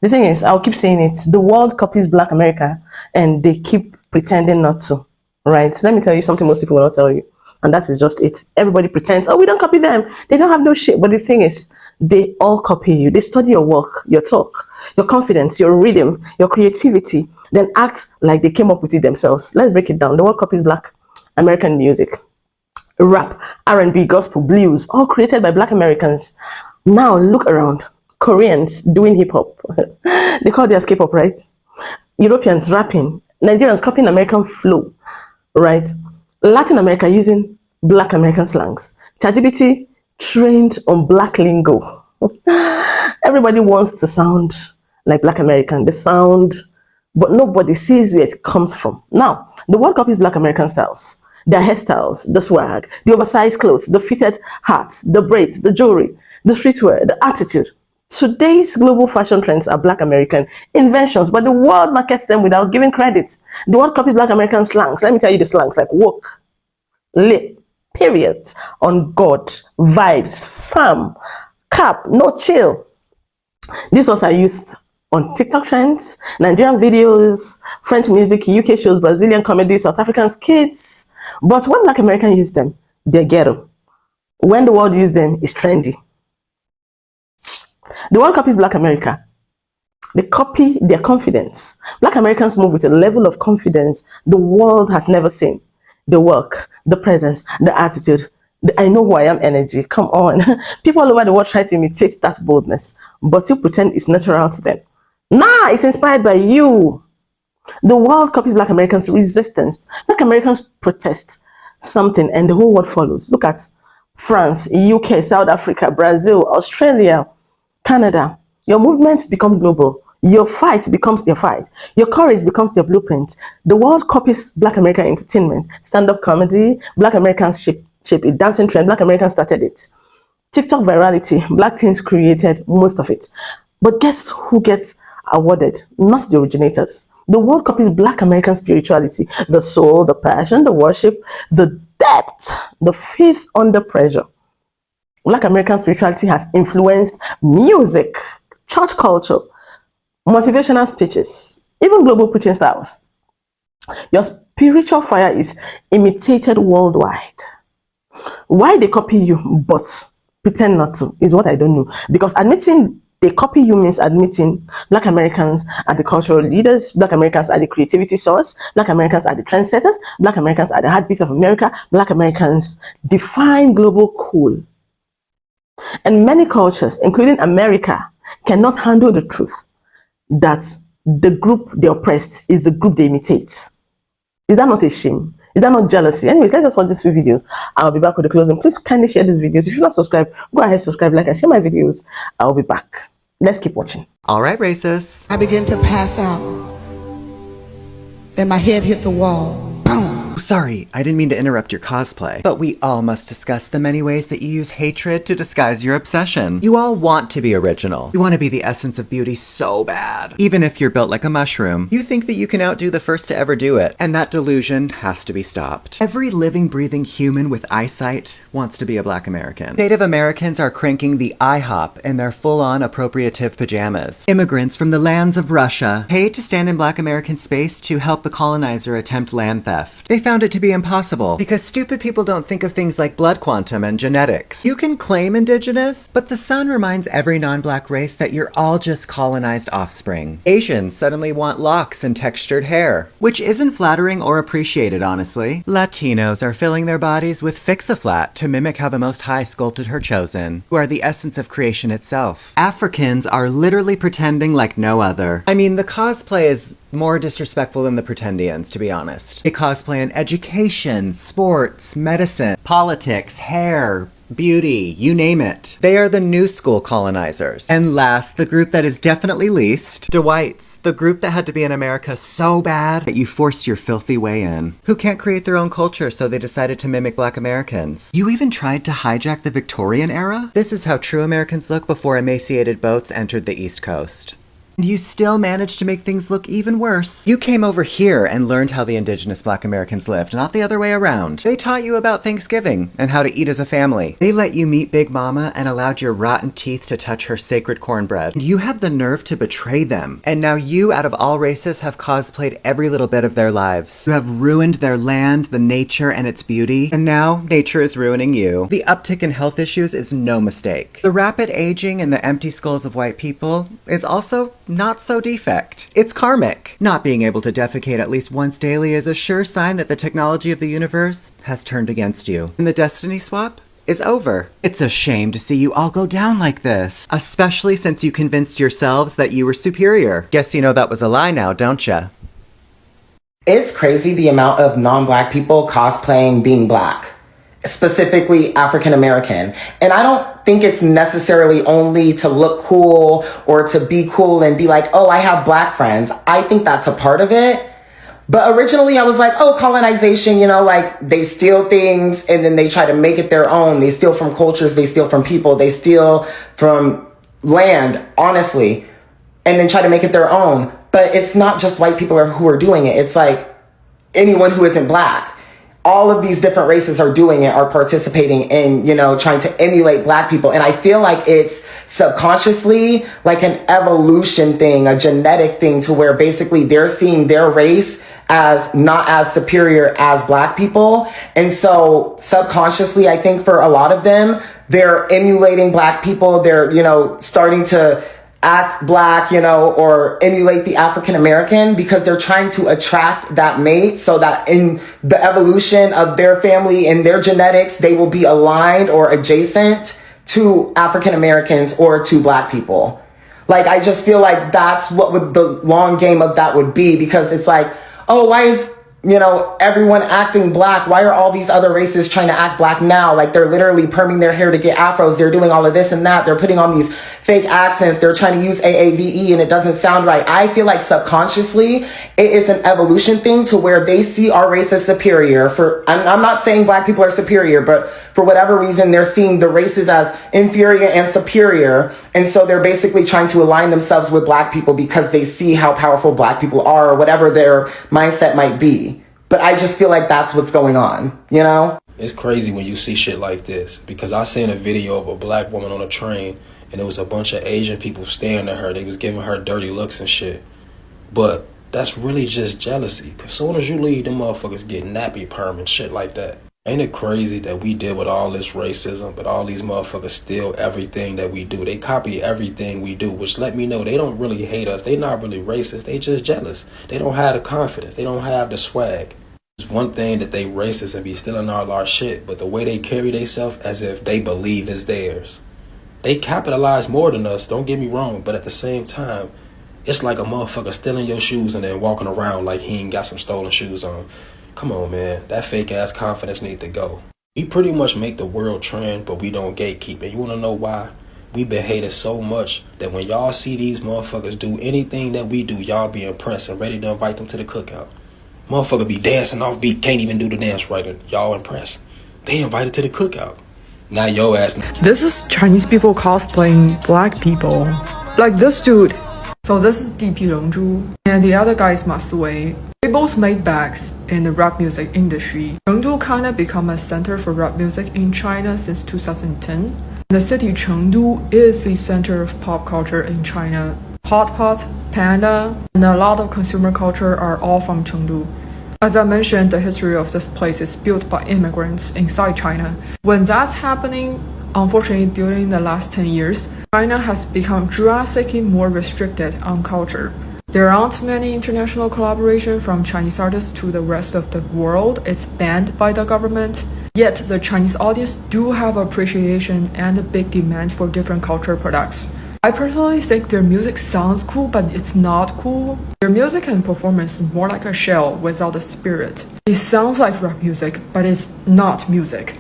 The thing is, I'll keep saying it, the world copies Black America and they keep pretending not to, right? Let me tell you something most people will not tell you. And that is just it. Everybody pretends, oh, we don't copy them. They don't have no shit. But the thing is, they all copy you. They study your work, your talk, your confidence, your rhythm, your creativity, then act like they came up with it themselves. Let's break it down. The world copies Black American music, rap, R&B, gospel, blues, all created by Black Americans. Now look around. Koreans doing hip hop. They call theirs K-pop, right? Europeans rapping. Nigerians copying American flow, right? Latin America using Black American slangs. ChatGPT trained on Black lingo. Everybody wants to sound like Black American. They sound, but nobody sees where it comes from. Now, the world copies Black American styles. Their hairstyles, the swag, the oversized clothes, the fitted hats, the braids, the jewelry, the streetwear, the attitude. Today's global fashion trends are Black American inventions, but the world markets them without giving credit. The world copies Black American slangs. Let me tell you the slangs like woke, lit, period, on God, vibes, fam, cap, no chill. These ones are used on TikTok trends, Nigerian videos, French music, UK shows, Brazilian comedy, South African skits. But when Black Americans use them, they're ghetto. When the world uses them, it's trendy. The world copies Black America. They copy their confidence. Black Americans move with a level of confidence the world has never seen. The work, the presence, the attitude, the I know who I am energy. Come on. People all over the world try to imitate that boldness, but you pretend it's natural to them. Nah, it's inspired by you. The world copies Black Americans' resistance. Black Americans protest something and the whole world follows. Look at France, UK, South Africa, Brazil, Australia, Canada. Your movements become global. Your fight becomes their fight. Your courage becomes their blueprint. The world copies Black American entertainment, stand-up comedy. Black Americans shape a dancing trend. Black Americans started it. TikTok virality. Black teens created most of it. But guess who gets awarded? Not the originators. The world copies Black American spirituality. The soul, the passion, the worship, the depth, the faith under pressure. Black American spirituality has influenced music, church culture, motivational speeches, even global preaching styles. Your spiritual fire is imitated worldwide. Why they copy you but pretend not to is what I don't know. Because admitting they copy you means admitting Black Americans are the cultural leaders, Black Americans are the creativity source, Black Americans are the trendsetters, Black Americans are the heartbeat of America, Black Americans define global cool. And many cultures, including America, cannot handle the truth that the group they oppressed is the group they imitate. Is that not a shame? Is that not jealousy? Anyways, let's just watch these few videos. I'll be back with the closing. Please kindly share these videos. If you're not subscribed, go ahead, subscribe, like, and share my videos. I'll be back. Let's keep watching. All right, racists. I began to pass out. Then my head hit the wall. Boom. Sorry, I didn't mean to interrupt your cosplay, but we all must discuss the many ways that you use hatred to disguise your obsession. You all want to be original. You want to be the essence of beauty so bad. Even if you're built like a mushroom, you think that you can outdo the first to ever do it, and that delusion has to be stopped. Every living, breathing human with eyesight wants to be a Black American. Native Americans are cranking the IHOP in their full-on appropriative pajamas. Immigrants from the lands of Russia pay to stand in Black American space to help the colonizer attempt land theft. They found it to be impossible because stupid people don't think of things like blood quantum and genetics. You can claim indigenous, but the sun reminds every non-Black race that you're all just colonized offspring. Asians suddenly want locks and textured hair, which isn't flattering or appreciated, honestly. Latinos are filling their bodies with Fix-A-Flat to mimic how the Most High sculpted her chosen, who are the essence of creation itself. Africans are literally pretending like no other. I mean, the cosplay is more disrespectful than the pretendians, to be honest. They cosplay in education, sports, medicine, politics, hair, beauty, you name it. They are the new school colonizers. And last, the group that is definitely least, DeWites, the group that had to be in America so bad that you forced your filthy way in, who can't create their own culture, so they decided to mimic Black Americans. You even tried to hijack the Victorian era? This is how true Americans look before emaciated boats entered the East Coast. And you still managed to make things look even worse. You came over here and learned how the indigenous Black Americans lived, not the other way around. They taught you about Thanksgiving and how to eat as a family. They let you meet Big Mama and allowed your rotten teeth to touch her sacred cornbread. You had the nerve to betray them. And now you, out of all races, have cosplayed every little bit of their lives. You have ruined their land, the nature, and its beauty. And now nature is ruining you. The uptick in health issues is no mistake. The rapid aging and the empty skulls of white people is also not so defect. It's karmic. Not being able to defecate at least once daily is a sure sign that the technology of the universe has turned against you. And the destiny swap is over. It's a shame to see you all go down like this, especially since you convinced yourselves that you were superior. Guess you know that was a lie now, don't ya? It's crazy the amount of non-Black people cosplaying being Black, specifically African American. And I don't think it's necessarily only to look cool or to be cool and be like, oh, I have Black friends. I think that's a part of it. But originally I was like, oh, colonization, you know, like they steal things and then they try to make it their own. They steal from cultures, they steal from people, they steal from land, honestly, and then try to make it their own. But it's not just white people who are doing it. It's like anyone who isn't Black. All of these different races are doing it, are participating in, you know, trying to emulate Black people. And I feel like it's subconsciously like an evolution thing, a genetic thing, to where basically they're seeing their race as not as superior as Black people. And so subconsciously, I think for a lot of them, they're emulating Black people. They're, you know, starting to act Black, you know, or emulate the African American because they're trying to attract that mate so that in the evolution of their family and their genetics, they will be aligned or adjacent to African Americans or to Black people. Like, I just feel like that's what would the long game of that would be, because it's like, oh, why is, you know, everyone acting Black? Why are all these other races trying to act Black now? Like, they're literally perming their hair to get afros. They're doing all of this and that. They're putting on these fake accents. They're trying to use AAVE and it doesn't sound right. I feel like subconsciously it is an evolution thing to where they see our race as superior. I'm not saying Black people are superior, but for whatever reason, they're seeing the races as inferior and superior. And so they're basically trying to align themselves with Black people because they see how powerful Black people are, or whatever their mindset might be. But I just feel like that's what's going on, you know? It's crazy when you see shit like this, because I seen a video of a Black woman on a train and it was a bunch of Asian people staring at her. They was giving her dirty looks and shit. But that's really just jealousy, because as soon as you leave, them motherfuckers get nappy perm and shit like that. Ain't it crazy that we deal with all this racism, but all these motherfuckers steal everything that we do? They copy everything we do, which let me know they don't really hate us. They not really racist. They just jealous. They don't have the confidence. They don't have the swag. It's one thing that they racist and be stealing all our shit, but the way they carry themselves as if they believe is theirs. They capitalize more than us, don't get me wrong, but at the same time, it's like a motherfucker stealing your shoes and then walking around like he ain't got some stolen shoes on. Come on, man. That fake ass confidence need to go. We pretty much make the world trend, but we don't gatekeep. And you want to know why? We've been hated so much that when y'all see these motherfuckers do anything that we do, y'all be impressed and ready to invite them to the cookout. Motherfucker be dancing off beat, can't even do the dance right, and y'all impressed. They invited to the cookout. Now your ass. This is Chinese people cosplaying Black people. Like this dude. So this is DP Rengzhu, and the other guy is Ma Sui. They both made bags in the rap music industry. Chengdu kinda become a center for rap music in China since 2010. The city Chengdu is the center of pop culture in China. Hot Pot, Panda, and a lot of consumer culture are all from Chengdu. As I mentioned, the history of this place is built by immigrants inside China. When that's happening, unfortunately, during the last 10 years, China has become drastically more restricted on culture. There aren't many international collaboration from Chinese artists to the rest of the world. It's banned by the government. Yet the Chinese audience do have appreciation and a big demand for different culture products. I personally think their music sounds cool, but it's not cool. Their music and performance is more like a shell without a spirit. It sounds like rap music, but it's not music.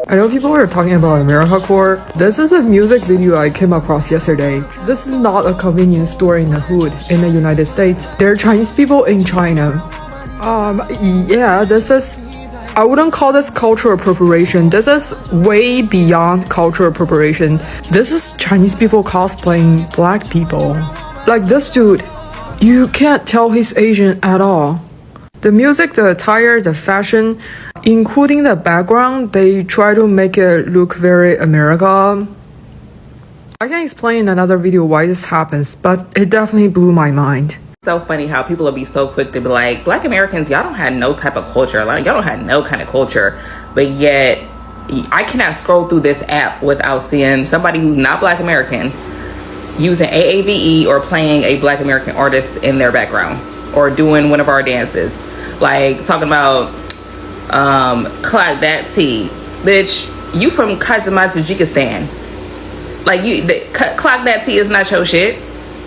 I know people are talking about AmericaCore. This is a music video I came across yesterday. This is not a convenience store in the hood in the United States. They're Chinese people in China. Yeah, this is... I wouldn't call this cultural appropriation. This is way beyond cultural appropriation. This is Chinese people cosplaying Black people. Like this dude, you can't tell he's Asian at all. The music, the attire, the fashion, including the background, they try to make it look very America. I can explain in another video why this happens, but it definitely blew my mind. So funny how people will be so quick to be like, Black Americans, y'all don't have no type of culture. Like, y'all don't have no kind of culture. But yet, I cannot scroll through this app without seeing somebody who's not Black American using AAVE or playing a Black American artist in their background or doing one of our dances. Like, talking about, clock that T. Bitch, you from Tajikistan. Like, clock that T is not your shit.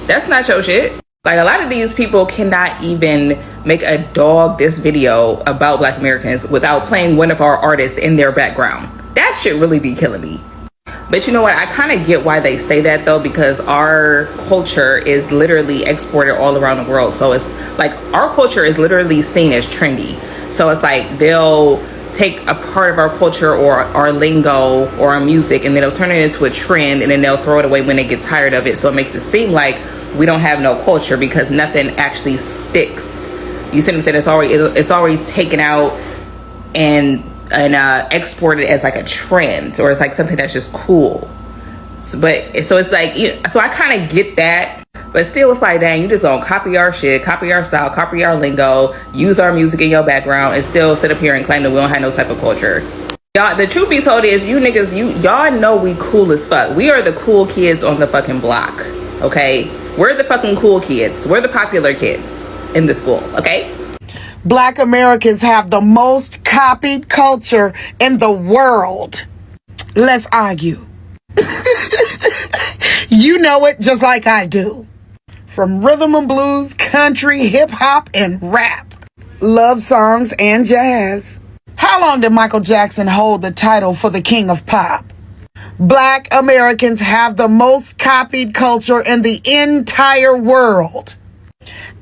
That's not your shit. Like, a lot of these people cannot even make a dog this video about Black Americans without playing one of our artists in their background. That shit really be killing me. But you know what? I kind of get why they say that, though, because our culture is literally exported all around the world. So it's like our culture is literally seen as trendy. So it's like they'll take a part of our culture or our lingo or our music and then they'll turn it into a trend and then they'll throw it away when they get tired of it. So it makes it seem like we don't have no culture because nothing actually sticks. You see what I'm saying? It's always taken out and exported as like a trend, or it's like something that's just cool. So it's like, so I kind of get that, but still it's like, dang, you just gonna copy our shit, copy our style, copy our lingo, use our music in your background, and still sit up here and claim that we don't have no type of culture. Y'all, the truth be told is, you niggas, y'all know we cool as fuck. We are the cool kids on the fucking block, okay? We're the fucking cool kids. We're the popular kids in the school, okay? Black Americans have the most copied culture in the world. Let's argue. You know it just like I do. From rhythm and blues, country, hip hop, and rap. Love songs and jazz. How long did Michael Jackson hold the title for the King of Pop? Black Americans have the most copied culture in the entire world.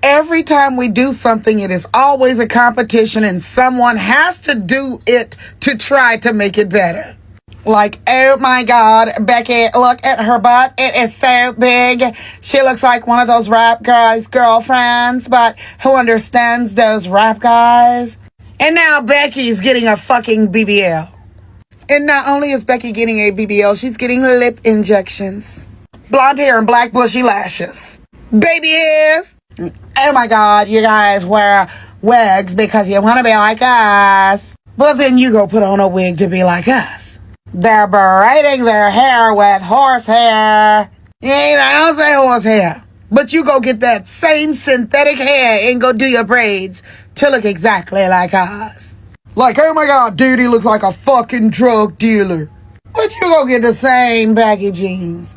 Every time we do something, it is always a competition and someone has to do it to try to make it better. Like, oh my God, Becky, look at her butt. It is so big. She looks like one of those rap guys' girlfriends, but who understands those rap guys? And now Becky's getting a fucking BBL. And not only is Becky getting a BBL, she's getting lip injections. Blonde hair and black bushy lashes. Baby hairs. Oh my God, you guys wear wigs because you want to be like us. But then you go put on a wig to be like us. They're braiding their hair with horse hair. I don't say horse hair. But you go get that same synthetic hair and go do your braids to look exactly like us. Like, oh my God, dude, he looks like a fucking drug dealer. But you go get the same baggy jeans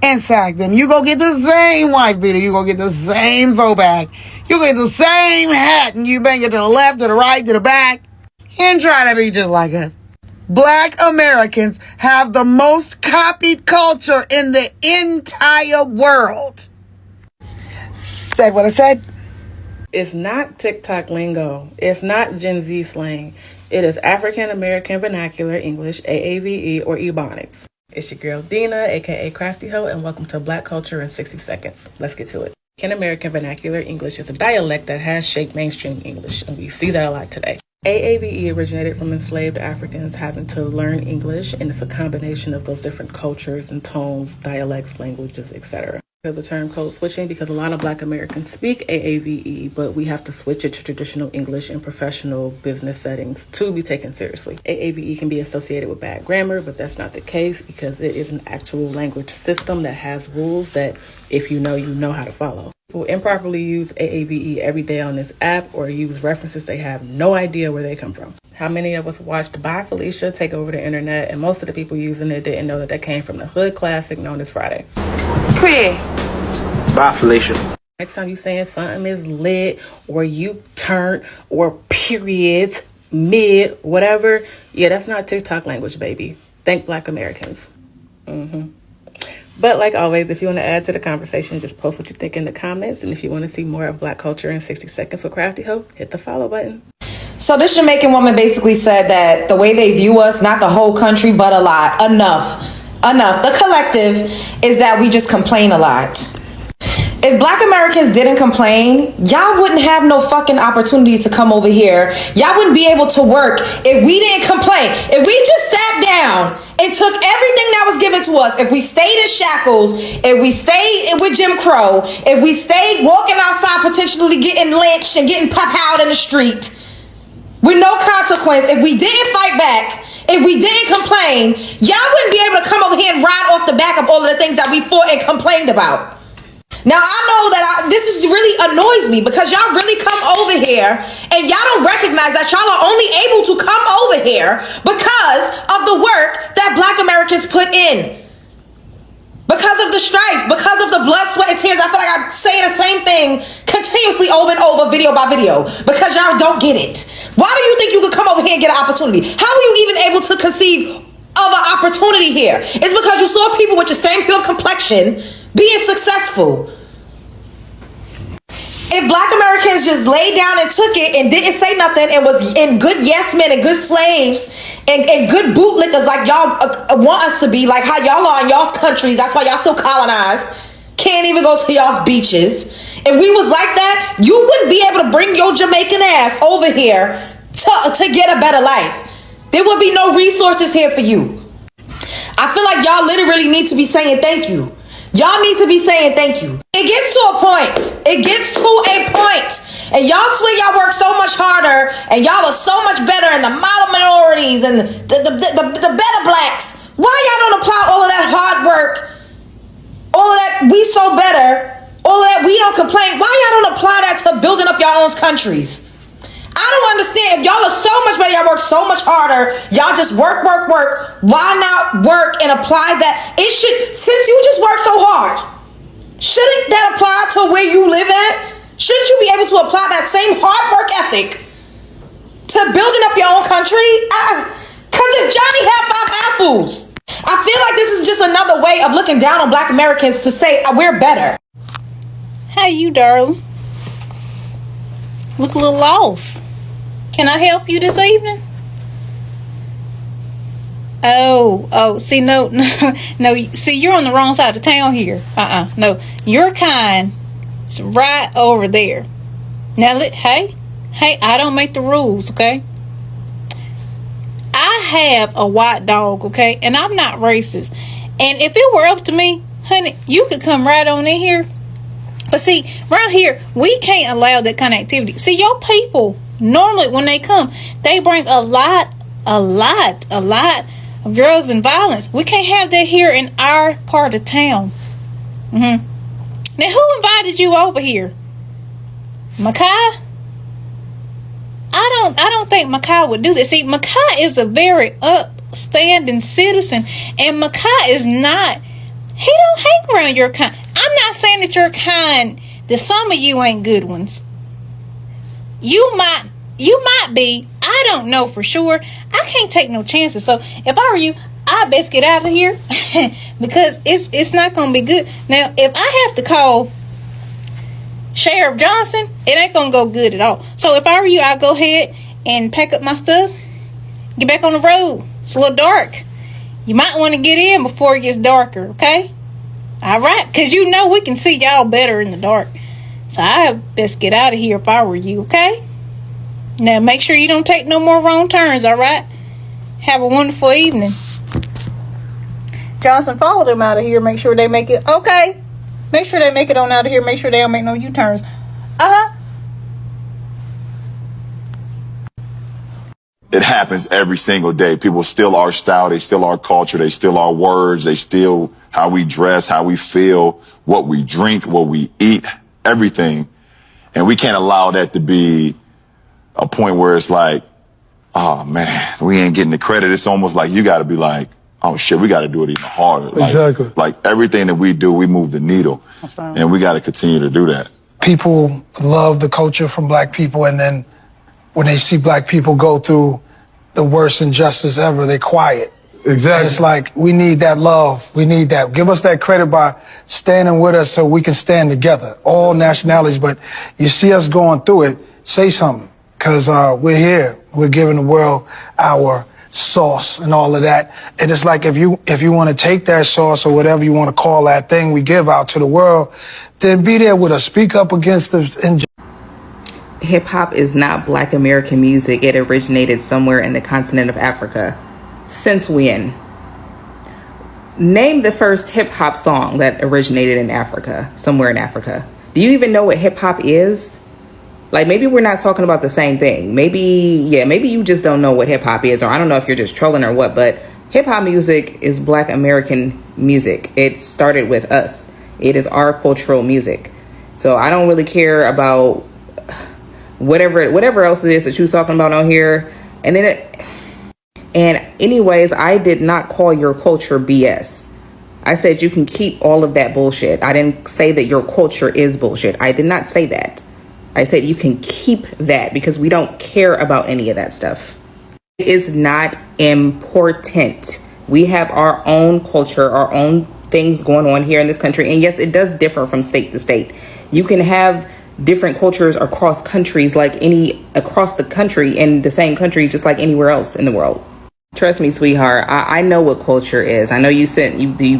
and sack them. You go get the same white beater. You go get the same throwback. You get the same hat and you bang it to the left, to the right, to the back, and try to be just like us. Black Americans have the most copied culture in the entire world. Said what I said. It's not TikTok lingo. It's not Gen Z slang. It is African American Vernacular English, AAVE, or Ebonics. It's your girl Dina, aka Crafty Ho, and welcome to Black Culture in 60 Seconds. Let's get to it. African American Vernacular English is a dialect that has shaped mainstream English, and we see that a lot today. AAVE originated from enslaved Africans having to learn English, and it's a combination of those different cultures and tones, dialects, languages, etc. The term code switching because a lot of Black Americans speak AAVE, but we have to switch it to traditional English in professional business settings to be taken seriously. AAVE can be associated with bad grammar, but that's not the case because it is an actual language system that has rules that if you know how to follow. People improperly use AAVE every day on this app or use references they have no idea where they come from. How many of us watched Bye Felicia take over the internet, and most of the people using it didn't know that came from the hood classic known as Friday. Bye, Felicia. Next time you saying something is lit or you turn or periods, mid, whatever, yeah, that's not TikTok language, baby. Thank Black Americans. But like always, if you want to add to the conversation, just post what you think in the comments. And if you want to see more of Black culture in 60 seconds with Crafty Ho, hit the follow button. So this Jamaican woman basically said that the way they view us, not the whole country, but a lot, enough. The collective is that we just complain a lot. If Black Americans didn't complain, y'all wouldn't have no fucking opportunity to come over here. Y'all wouldn't be able to work if we didn't complain. If we just sat down and took everything that was given to us, if we stayed in shackles, if we stayed with Jim Crow, if we stayed walking outside potentially getting lynched and getting pop out in the street with no consequence, if we didn't fight back, if we didn't complain, y'all wouldn't be able to come over here and ride off the back of all of the things that we fought and complained about. Now, I know that this is really annoys me because y'all really come over here and y'all don't recognize that y'all are only able to come over here because of the work that Black Americans put in. Because of the strife, because of the blood, sweat, and tears. I feel like I'm saying the same thing continuously over and over, video by video, because y'all don't get it. Why do you think you could come over here and get an opportunity? How are you even able to conceive of an opportunity here? It's because you saw people with your same hue of complexion being successful. If Black Americans just laid down and took it and didn't say nothing and was in good yes men and good slaves and good bootlickers like y'all want us to be, like how y'all are in y'all's countries, that's why y'all still colonized, can't even go to y'all's beaches. If we was like that, you wouldn't be able to bring your Jamaican ass over here to get a better life. There would be no resources here for you. I feel like y'all literally need to be saying thank you. Y'all need to be saying thank you. It gets to a point. It gets to a point. And y'all swear y'all work so much harder and y'all are so much better and the model minorities and the better blacks. Why y'all don't apply all of that hard work? All of that we so better. All of that we don't complain. Why y'all don't apply that to building up your own countries? I don't understand. If y'all are so much better, y'all work so much harder, y'all just work. Why not work and apply that? It should, since you just work so hard, shouldn't that apply to where you live at? Shouldn't you be able to apply that same hard work ethic to building up your own country? Because if Johnny had 5 apples, I feel like this is just another way of looking down on Black Americans to say we're better. Hey, you darling. Look a little lost. Can I help you this evening? Oh, see, no, see, you're on the wrong side of town here. No, your kind is right over there. Now, hey, I don't make the rules, okay? I have a white dog, okay? And I'm not racist. And if it were up to me, honey, you could come right on in here. But see, around here, we can't allow that kind of activity. See, your people, normally when they come, they bring a lot of drugs and violence. We can't have that here in our part of town. Now, who invited you over here? Makai? I don't think Makai would do this. See, Makai is a very upstanding citizen, and Makai is not. He don't hang around your kind. I'm not saying that you're kind, that some of you ain't good ones. You might be. I don't know for sure. I can't take no chances. So if I were you, I'd best get out of here because it's not gonna be good. Now, if I have to call Sheriff Johnson, it ain't gonna go good at all. So if I were you, I'd go ahead and pack up my stuff, get back on the road. It's a little dark. You might want to get in before it gets darker, okay? All right, because you know we can see y'all better in the dark. So I best get out of here if I were you, okay? Now make sure you don't take no more wrong turns, all right? Have a wonderful evening. Johnson, follow them out of here. Make sure they make it, okay? Make sure they make it on out of here. Make sure they don't make no U-turns. It happens every single day. People steal our style. They steal our culture. They steal our words. They steal how we dress, how we feel, what we drink, what we eat, everything. And we can't allow that to be a point where it's like, oh man, we ain't getting the credit. It's almost like you got to be like, oh shit, we got to do it even harder. Exactly. Like everything that we do, we move the needle. That's right. And we got to continue to do that. People love the culture from black people, and then when they see black people go through the worst injustice ever, they quiet. Exactly. And it's like, we need that love. We need that. Give us that credit by standing with us so we can stand together. All nationalities, but you see us going through it, say something. Because we're here. We're giving the world our sauce and all of that. And it's like if you want to take that sauce or whatever you want to call that thing we give out to the world, then be there with us. Speak up against the Hip hop is not Black American music. It originated somewhere in the continent of Africa. Since when? Name the first hip hop song that originated in Africa, somewhere in Africa. Do you even know what hip hop is? Like, maybe we're not talking about the same thing. Maybe you just don't know what hip hop is, or I don't know if you're just trolling or what, but hip hop music is Black American music. It started with us. It is our cultural music. So I don't really care about whatever else it is that you're talking about on here. And anyways, I did not call your culture BS. I said you can keep all of that bullshit. I didn't say that your culture is bullshit. I did not say that. I said you can keep that because we don't care about any of that stuff. It is not important. We have our own culture, our own things going on here in this country. And yes, it does differ from state to state. You can have different cultures across countries, across the country, in the same country, just like anywhere else in the world. Trust me, sweetheart, I know what culture is. I know you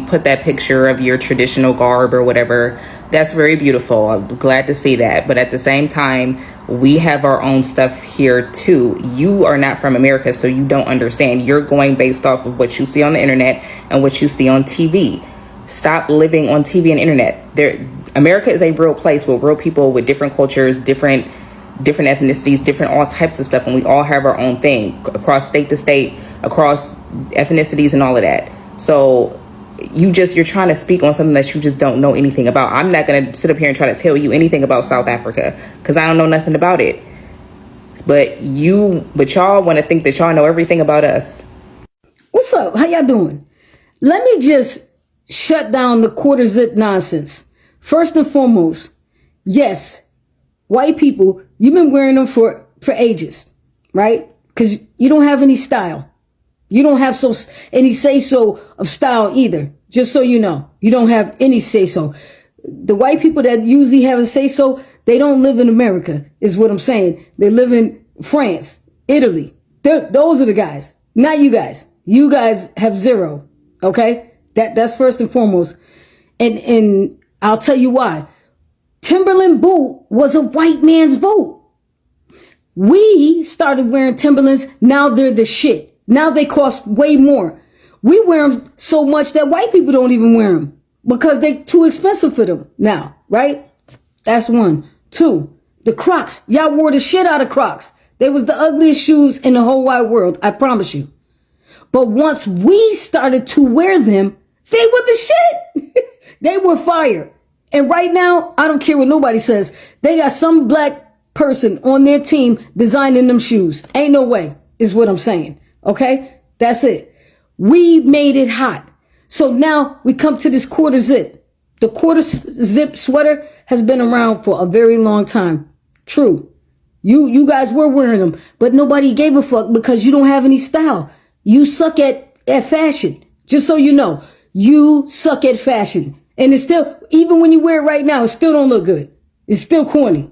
put that picture of your traditional garb or whatever. That's very beautiful. I'm glad to see that. But at the same time, we have our own stuff here too. You are not from America, so you don't understand. You're going based off of what you see on the internet and what you see on TV. Stop living on TV and internet. America is a real place with real people with different cultures, different ethnicities, different all types of stuff, and we all have our own thing across state to state, across ethnicities and all of that. So you're trying to speak on something that you just don't know anything about. I'm not going to sit up here and try to tell you anything about South Africa because I don't know nothing about it. But y'all want to think that y'all know everything about us. What's up? How y'all doing? Let me just shut down the quarter zip nonsense. First and foremost, yes, white people, you've been wearing them for ages, right? Because you don't have any style. You don't have any say-so of style either. Just so you know, you don't have any say-so. The white people that usually have a say-so, they don't live in America, is what I'm saying. They live in France, Italy. Those are the guys, not you guys. You guys have zero, okay? That's first and foremost. And I'll tell you why. Timberland boot was a white man's boot. We started wearing Timberlands. Now they're the shit. Now they cost way more. We wear them so much that white people don't even wear them because they're too expensive for them now, right? That's one. Two, the Crocs. Y'all wore the shit out of Crocs. They was the ugliest shoes in the whole wide world. I promise you. But once we started to wear them, they were the shit. They were fire. And right now, I don't care what nobody says. They got some black person on their team designing them shoes. Ain't no way, is what I'm saying. Okay? That's it. We made it hot. So now we come to this quarter zip. The quarter zip sweater has been around for a very long time. True. You guys were wearing them, but nobody gave a fuck because you don't have any style. You suck at fashion. Just so you know, you suck at fashion. And it's still, even when you wear it right now, it still don't look good. It's still corny.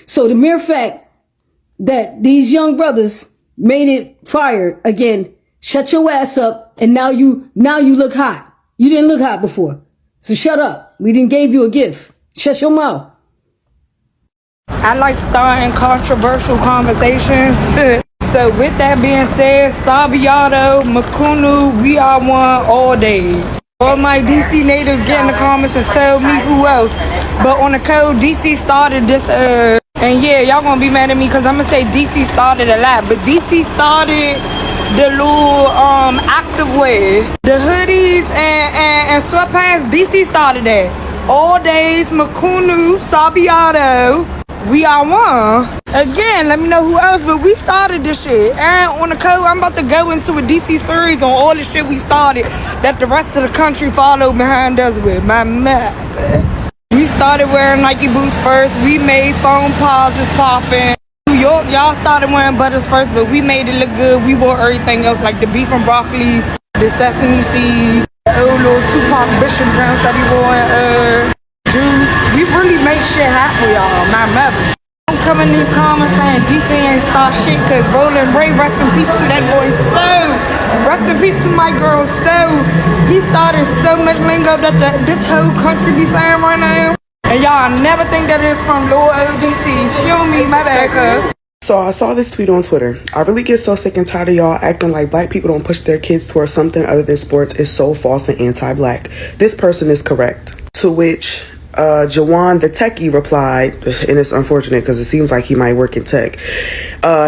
So the mere fact that these young brothers made it fire again, shut your ass up, and now you look hot. You didn't look hot before. So shut up. We didn't give you a gift. Shut your mouth. I like starting controversial conversations. So with that being said, Sabiato, Makunu, we are one all days. All my DC natives get in the comments and tell me who else. But on the code, DC started this, and yeah, y'all gonna be mad at me because I'm gonna say DC started a lot. But DC started the little active wear. The hoodies and sweatpants, DC started that. All days, Makunu, Sabiato, we are one. Again, let me know who else, but we started this shit. And on the code, I'm about to go into a DC series on all the shit we started that the rest of the country followed behind us with. My map. We started wearing Nike boots first. We made foam pauses popping. New York, y'all started wearing butters first, but we made it look good. We wore everything else, like the beef and broccolis, the sesame seeds, the old little Tupac Bishop pants that he wore, juice. We really make shit hot for y'all, my mother. Don't come in these comments saying DC ain't start shit because Roland Ray, rest in peace to that boy Stowe. Rest in peace to my girl Stowe. He started so much lingo that this whole country be saying right now. And y'all never think that it's from Lord ODC. Excuse me, my bad, cuz. So I saw this tweet on Twitter. I really get so sick and tired of y'all acting like black people don't push their kids towards something other than sports is so false and anti-black. This person is correct. To which Jawan the techie replied, and it's unfortunate because it seems like he might work in tech.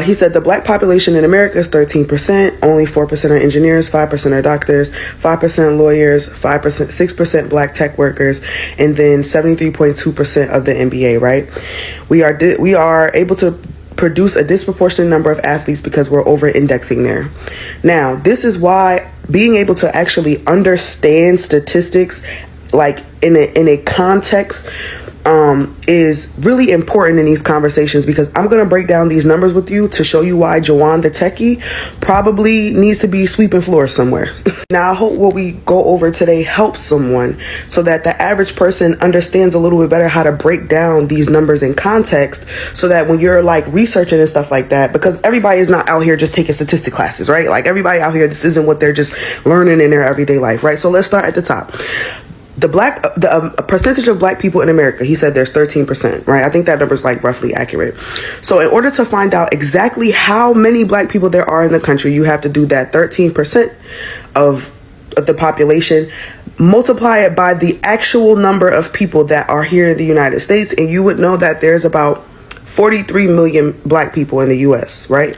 He said the black population in America is 13%, only 4% are engineers, 5% are doctors, 5% lawyers, 5%, 6% black tech workers, and then 73.2% of the NBA, right? We are able to produce a disproportionate number of athletes because we're over-indexing there. Now, this is why being able to actually understand statistics like in a context is really important in these conversations, because I'm going to break down these numbers with you to show you why Jawan the techie probably needs to be sweeping floors somewhere. Now, I hope what we go over today helps someone so that the average person understands a little bit better how to break down these numbers in context, so that when you're like researching and stuff like that, because everybody is not out here just taking statistic classes, right? Like everybody out here, this isn't what they're just learning in their everyday life, right? So let's start at the top. The percentage of black people in America, he said there's 13%, right? I think that number is like roughly accurate. So in order to find out exactly how many black people there are in the country, you have to do that 13% of the population, multiply it by the actual number of people that are here in the United States, and you would know that there's about 43 million black people in the US, right?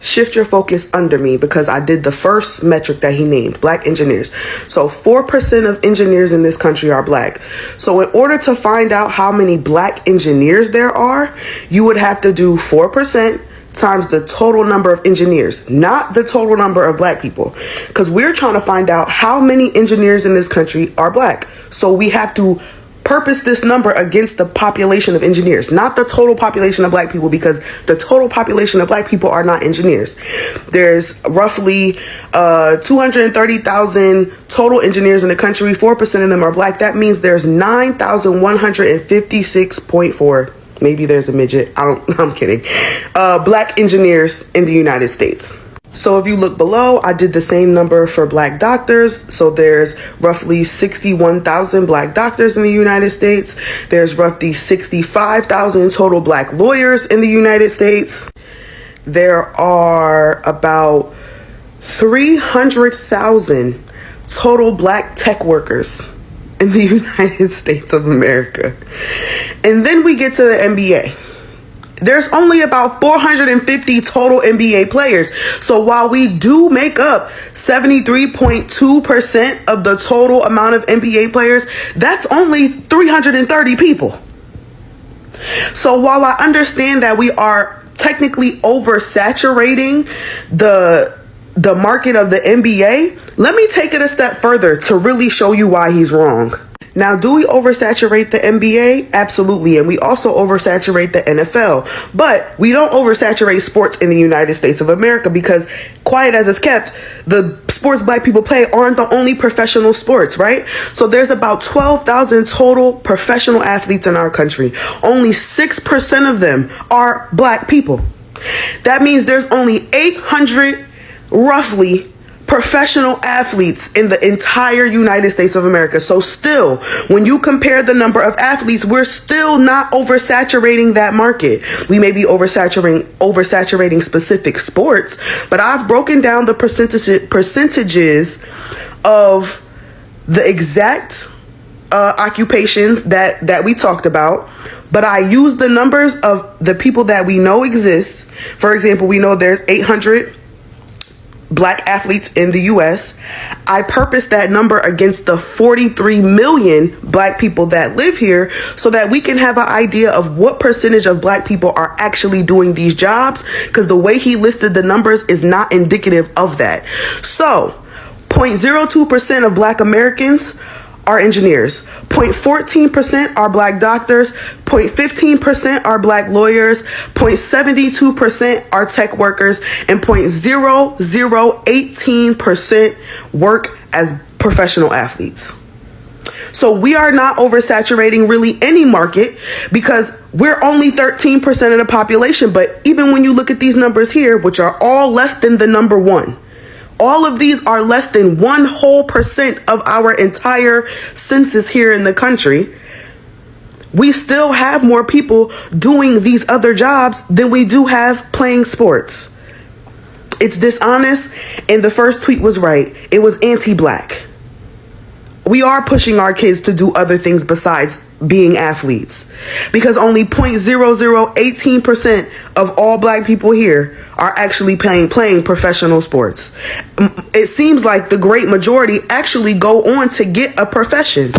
Shift your focus under me, because I did the first metric that he named, black engineers. So 4% of engineers in this country are black. So in order to find out how many black engineers there are, you would have to do 4% times the total number of engineers, not the total number of black people, because we're trying to find out how many engineers in this country are black. So we have to purpose this number against the population of engineers, not the total population of black people, because the total population of black people are not engineers. There's roughly 230,000 total engineers in the country. 4% of them are black. That means there's 9,156.4. Maybe there's a midget. I'm kidding. Black engineers in the United States. So if you look below, I did the same number for black doctors. So there's roughly 61,000 black doctors in the United States. There's roughly 65,000 total black lawyers in the United States. There are about 300,000 total black tech workers in the United States of America. And then we get to the NBA. There's only about 450 total NBA players. So while we do make up 73.2% of the total amount of NBA players, that's only 330 people. So while I understand that we are technically oversaturating the market of the NBA, let me take it a step further to really show you why he's wrong. Now, do we oversaturate the NBA? Absolutely. And we also oversaturate the NFL. But we don't oversaturate sports in the United States of America, because quiet as it's kept, the sports black people play aren't the only professional sports, right? So there's about 12,000 total professional athletes in our country. Only 6% of them are black people. That means there's only 800 roughly professional athletes in the entire United States of America. So still, when you compare the number of athletes, we're still not oversaturating that market. We may be oversaturating specific sports, but I've broken down the percentages of the exact occupations that we talked about. But I use the numbers of the people that we know exist. For example, we know there's 800 black athletes in the US. I purpose that number against the 43 million black people that live here, so that we can have an idea of what percentage of black people are actually doing these jobs, because the way he listed the numbers is not indicative of that. So 0.02% of black Americans are engineers, 0.14% are black doctors, 0.15% are black lawyers, 0.72% are tech workers, and 0.0018% work as professional athletes. So we are not oversaturating really any market because we're only 13% of the population. But even when you look at these numbers here, which are all less than the number one, all of these are less than 1% of our entire census here in the country. We still have more people doing these other jobs than we do have playing sports. It's dishonest, and the first tweet was right. It was anti-black. We are pushing our kids to do other things besides being athletes because only 0.0018% of all black people here are actually playing professional sports. It seems like the great majority actually go on to get a profession.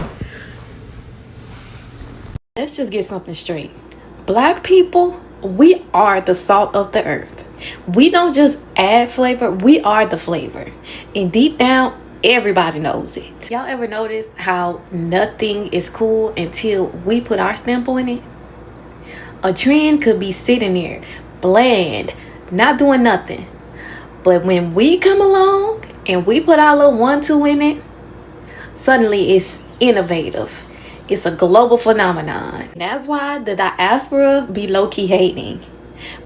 Let's just get something straight. Black people, we are the salt of the earth. We don't just add flavor, we are the flavor. And deep down, everybody knows it. Y'all ever notice how nothing is cool until we put our stamp on it? A trend could be sitting there, bland, not doing nothing. But when we come along and we put our little 1-2 in it, suddenly it's innovative. It's a global phenomenon. That's why the diaspora be low-key hating.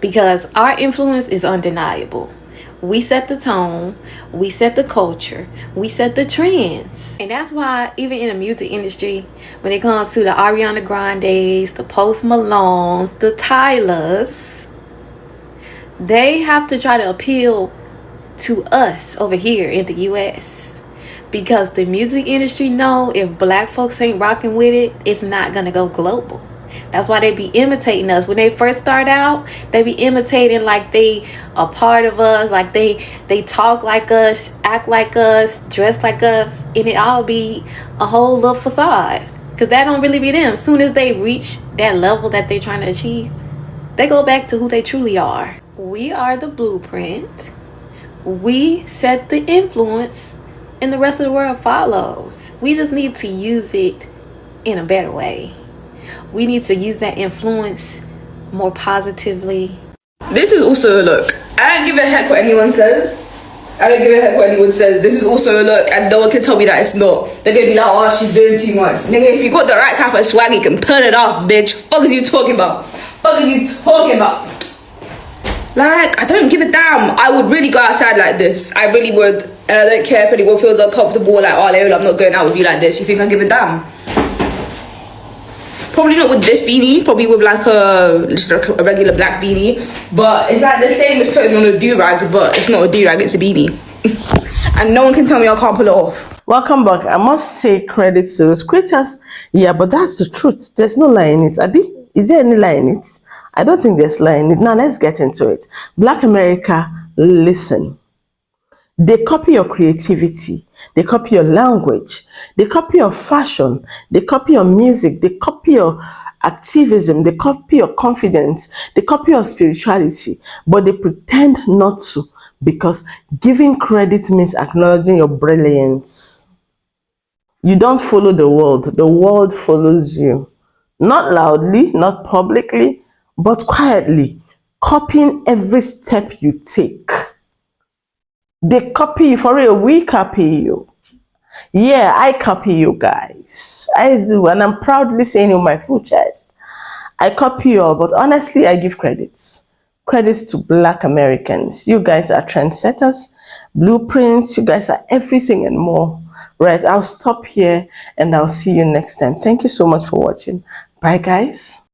Because our influence is undeniable. We set the tone, we set the culture, we set the trends. And that's why even in the music industry, when it comes to the Ariana Grandes, the Post Malones, the Tylers, they have to try to appeal to us over here in the US. Because the music industry know if black folks ain't rocking with it, it's not gonna go global. That's why they be imitating us. When they first start out, they be imitating like they a part of us, like they talk like us, act like us, dress like us, and it all be a whole little facade. Because that don't really be them. As soon as they reach that level that they trying to achieve, they go back to who they truly are. We are the blueprint. We set the influence, and the rest of the world follows. We just need to use it in a better way. We need to use that influence more positively. This is also a look. I don't give a heck what anyone says. This is also a look, and no one can tell me that it's not. They're gonna be like, oh, she's doing too much. Nigga, if you got the right type of swag, you can put it off, bitch. Fuck is you talking about? Like, I don't give a damn. I would really go outside like this. I really would. And I don't care if anyone feels uncomfortable, like, oh, Leola, I'm not going out with you like this. You think I give a damn? Probably not with this beanie, probably with like a regular black beanie. But it's like the same as putting on a do-rag, but it's not a do-rag, it's a beanie. And no one can tell me I can't pull it off. Welcome back. I must say credit to those creators. Yeah, but that's the truth. There's no lie in it. Abi, is there any lie in it? I don't think there's lie in it. Now let's get into it. Black America, listen. They copy your creativity. They copy your language. They copy your fashion. They copy your music. They copy your activism. They copy your confidence. They copy your spirituality. But they pretend not to, because giving credit means acknowledging your brilliance. You don't follow the world follows you. Not loudly, not publicly, but quietly, copying every step you take. They copy you for real. We copy you. Yeah, I copy you guys. I do, and I'm proudly saying it with my full chest. I copy you all, but honestly, I give credits. Credits to Black Americans. You guys are trendsetters, blueprints. You guys are everything and more. Right, I'll stop here and I'll see you next time. Thank you so much for watching. Bye, guys.